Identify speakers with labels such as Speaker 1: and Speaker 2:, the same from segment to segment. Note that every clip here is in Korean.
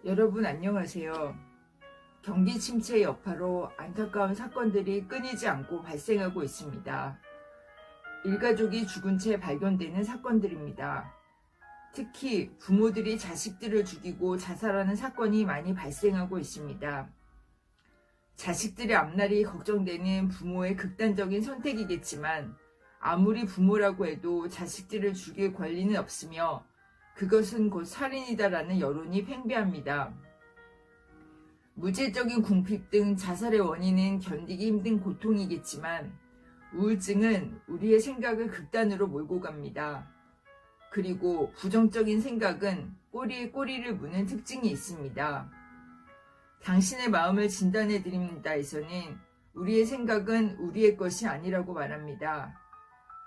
Speaker 1: 여러분 안녕하세요. 경기 침체 여파로 안타까운 사건들이 끊이지 않고 발생하고 있습니다. 일가족이 죽은 채 발견되는 사건들입니다. 특히 부모들이 자식들을 죽이고 자살하는 사건이 많이 발생하고 있습니다. 자식들의 앞날이 걱정되는 부모의 극단적인 선택이겠지만 아무리 부모라고 해도 자식들을 죽일 권리는 없으며 그것은 곧 살인이다라는 여론이 팽배합니다. 무제적인 궁핍 등 자살의 원인은 견디기 힘든 고통이겠지만 우울증은 우리의 생각을 극단으로 몰고 갑니다. 그리고 부정적인 생각은 꼬리에 꼬리를 무는 특징이 있습니다. 당신의 마음을 진단해 드립니다에서는 우리의 생각은 우리의 것이 아니라고 말합니다.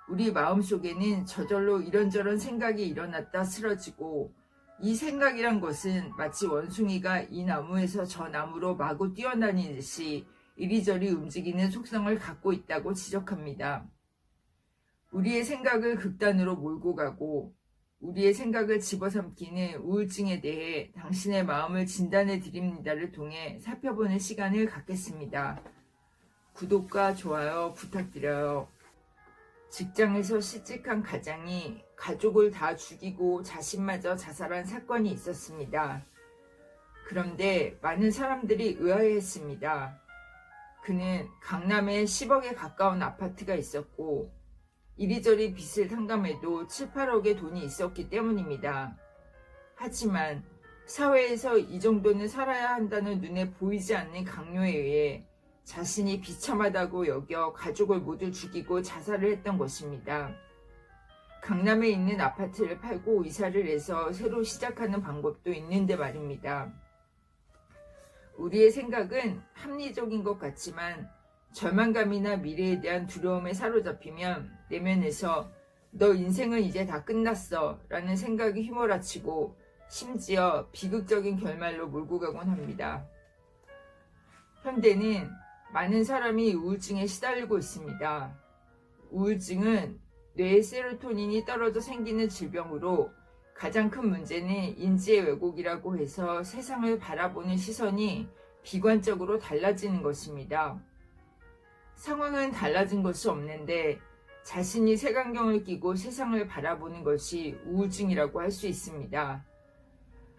Speaker 1: 우리 마음속에는 저절로 이런저런 생각이 일어났다 쓰러지고 이 생각이란 것은 마치 원숭이가 이 나무에서 저 나무로 마구 뛰어다니듯이 이리저리 움직이는 속성을 갖고 있다고 지적합니다. 우리의 생각을 극단으로 몰고 가고 우리의 생각을 집어삼키는 우울증에 대해 당신의 마음을 진단해 드립니다를 통해 살펴보는 시간을 갖겠습니다. 구독과 좋아요 부탁드려요. 직장에서 실직한 가장이 가족을 다 죽이고 자신마저 자살한 사건이 있었습니다. 그런데 많은 사람들이 의아해했습니다. 그는 강남에 10억에 가까운 아파트가 있었고 이리저리 빚을 탕감해도 7, 8억의 돈이 있었기 때문입니다. 하지만 사회에서 이 정도는 살아야 한다는 눈에 보이지 않는 강요에 의해 자신이 비참하다고 여겨 가족을 모두 죽이고 자살을 했던 것입니다. 강남에 있는 아파트를 팔고 이사를 해서 새로 시작하는 방법도 있는데 말입니다. 우리의 생각은 합리적인 것 같지만 절망감이나 미래에 대한 두려움에 사로잡히면 내면에서 너 인생은 이제 다 끝났어 라는 생각이 휘몰아치고 심지어 비극적인 결말로 몰고 가곤 합니다. 현대는 많은 사람이 우울증에 시달리고 있습니다. 우울증은 뇌의 세로토닌이 떨어져 생기는 질병으로 가장 큰 문제는 인지의 왜곡이라고 해서 세상을 바라보는 시선이 비관적으로 달라지는 것입니다. 상황은 달라진 것이 없는데 자신이 색안경을 끼고 세상을 바라보는 것이 우울증이라고 할 수 있습니다.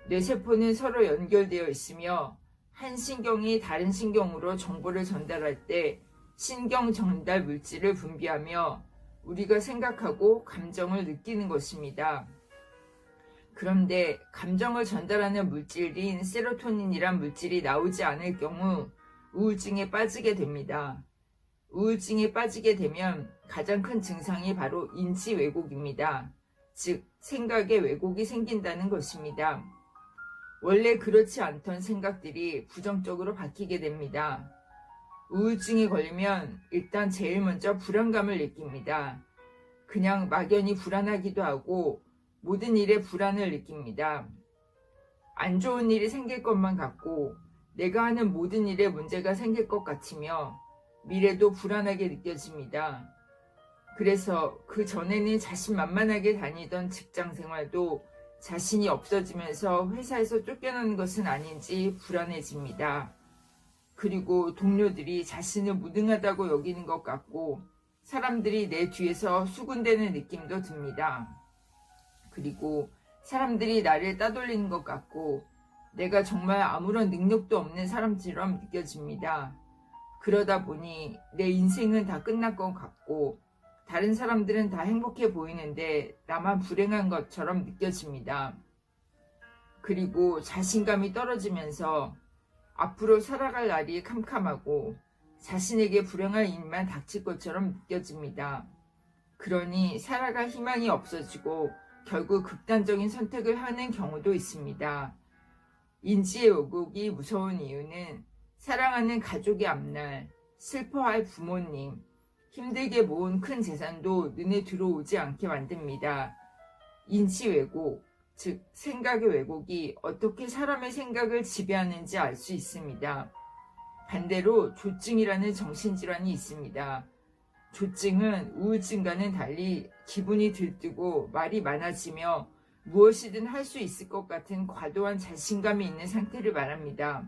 Speaker 1: 뇌세포는 서로 연결되어 있으며 한 신경이 다른 신경으로 정보를 전달할 때 신경 전달 물질을 분비하며 우리가 생각하고 감정을 느끼는 것입니다. 그런데 감정을 전달하는 물질인 세로토닌이란 물질이 나오지 않을 경우 우울증에 빠지게 됩니다. 우울증에 빠지게 되면 가장 큰 증상이 바로 인지 왜곡입니다. 즉, 생각에 왜곡이 생긴다는 것입니다. 원래 그렇지 않던 생각들이 부정적으로 바뀌게 됩니다. 우울증에 걸리면 일단 제일 먼저 불안감을 느낍니다. 그냥 막연히 불안하기도 하고 모든 일에 불안을 느낍니다. 안 좋은 일이 생길 것만 같고 내가 하는 모든 일에 문제가 생길 것 같으며 미래도 불안하게 느껴집니다. 그래서 그 전에는 자신만만하게 다니던 직장 생활도 자신이 없어지면서 회사에서 쫓겨나는 것은 아닌지 불안해집니다. 그리고 동료들이 자신을 무능하다고 여기는 것 같고 사람들이 내 뒤에서 수군대는 느낌도 듭니다. 그리고 사람들이 나를 따돌리는 것 같고 내가 정말 아무런 능력도 없는 사람처럼 느껴집니다. 그러다 보니 내 인생은 다 끝날 것 같고 다른 사람들은 다 행복해 보이는데 나만 불행한 것처럼 느껴집니다. 그리고 자신감이 떨어지면서 앞으로 살아갈 날이 캄캄하고 자신에게 불행한 일만 닥칠 것처럼 느껴집니다. 그러니 살아갈 희망이 없어지고 결국 극단적인 선택을 하는 경우도 있습니다. 인지의 왜곡이 무서운 이유는 사랑하는 가족의 앞날, 슬퍼할 부모님, 힘들게 모은 큰 재산도 눈에 들어오지 않게 만듭니다. 인지 왜곡, 즉 생각의 왜곡이 어떻게 사람의 생각을 지배하는지 알 수 있습니다. 반대로 조증이라는 정신질환이 있습니다. 조증은 우울증과는 달리 기분이 들뜨고 말이 많아지며 무엇이든 할 수 있을 것 같은 과도한 자신감이 있는 상태를 말합니다.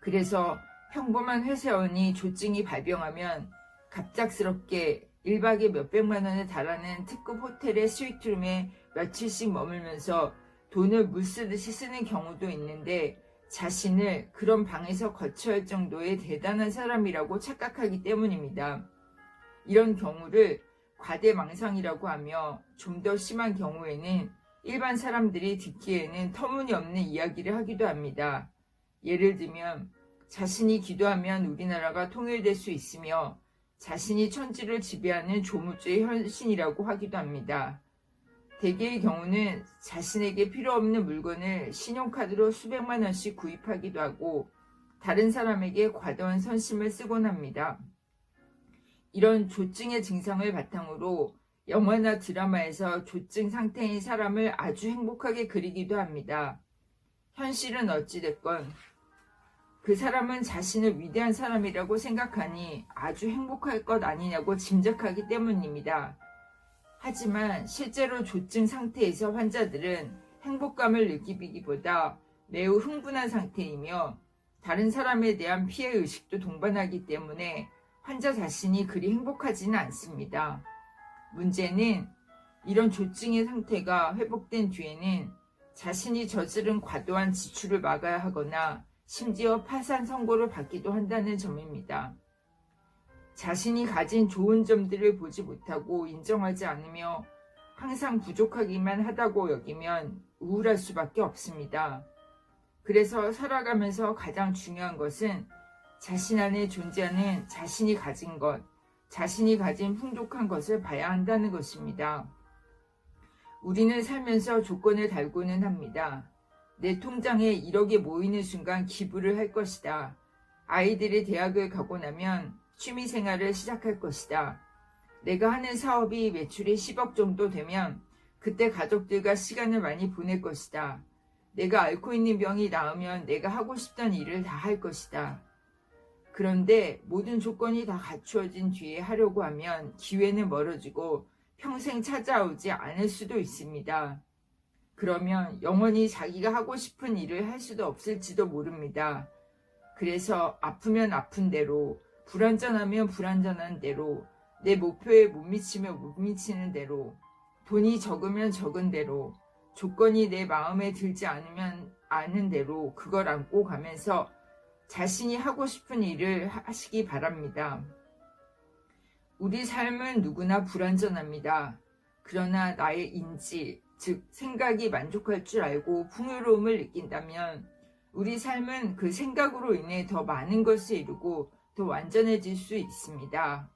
Speaker 1: 그래서 평범한 회사원이 조증이 발병하면 갑작스럽게 1박에 몇백만 원에 달하는 특급 호텔의 스위트룸에 며칠씩 머물면서 돈을 물쓰듯이 쓰는 경우도 있는데 자신을 그런 방에서 거쳐야 할 정도의 대단한 사람이라고 착각하기 때문입니다. 이런 경우를 과대망상이라고 하며 좀 더 심한 경우에는 일반 사람들이 듣기에는 터무니없는 이야기를 하기도 합니다. 예를 들면 자신이 기도하면 우리나라가 통일될 수 있으며 자신이 천지를 지배하는 조물주의 헌신이라고 하기도 합니다. 대개의 경우는 자신에게 필요 없는 물건을 신용카드로 수백만 원씩 구입하기도 하고 다른 사람에게 과도한 선심을 쓰곤 합니다. 이런 조증의 증상을 바탕으로 영화나 드라마에서 조증 상태인 사람을 아주 행복하게 그리기도 합니다. 현실은 어찌됐건 그 사람은 자신을 위대한 사람이라고 생각하니 아주 행복할 것 아니냐고 짐작하기 때문입니다. 하지만 실제로 조증 상태에서 환자들은 행복감을 느끼기보다 매우 흥분한 상태이며 다른 사람에 대한 피해의식도 동반하기 때문에 환자 자신이 그리 행복하지는 않습니다. 문제는 이런 조증의 상태가 회복된 뒤에는 자신이 저지른 과도한 지출을 막아야 하거나 심지어 파산 선고를 받기도 한다는 점입니다. 자신이 가진 좋은 점들을 보지 못하고 인정하지 않으며 항상 부족하기만 하다고 여기면 우울할 수밖에 없습니다. 그래서 살아가면서 가장 중요한 것은 자신 안에 존재하는 자신이 가진 것, 자신이 가진 풍족한 것을 봐야 한다는 것입니다. 우리는 살면서 조건을 달고는 합니다. 내 통장에 1억이 모이는 순간 기부를 할 것이다. 아이들이 대학을 가고 나면 취미생활을 시작할 것이다. 내가 하는 사업이 매출이 10억 정도 되면 그때 가족들과 시간을 많이 보낼 것이다. 내가 앓고 있는 병이 나으면 내가 하고 싶던 일을 다 할 것이다. 그런데 모든 조건이 다 갖추어진 뒤에 하려고 하면 기회는 멀어지고 평생 찾아오지 않을 수도 있습니다. 그러면 영원히 자기가 하고 싶은 일을 할 수도 없을지도 모릅니다. 그래서 아프면 아픈 대로, 불완전하면 불완전한 대로, 내 목표에 못 미치면 못 미치는 대로, 돈이 적으면 적은 대로, 조건이 내 마음에 들지 않으면 아는 대로 그걸 안고 가면서 자신이 하고 싶은 일을 하시기 바랍니다. 우리 삶은 누구나 불완전합니다. 그러나 나의 인지, 즉 생각이 만족할 줄 알고 풍요로움을 느낀다면 우리 삶은 그 생각으로 인해 더 많은 것을 이루고 더 완전해질 수 있습니다.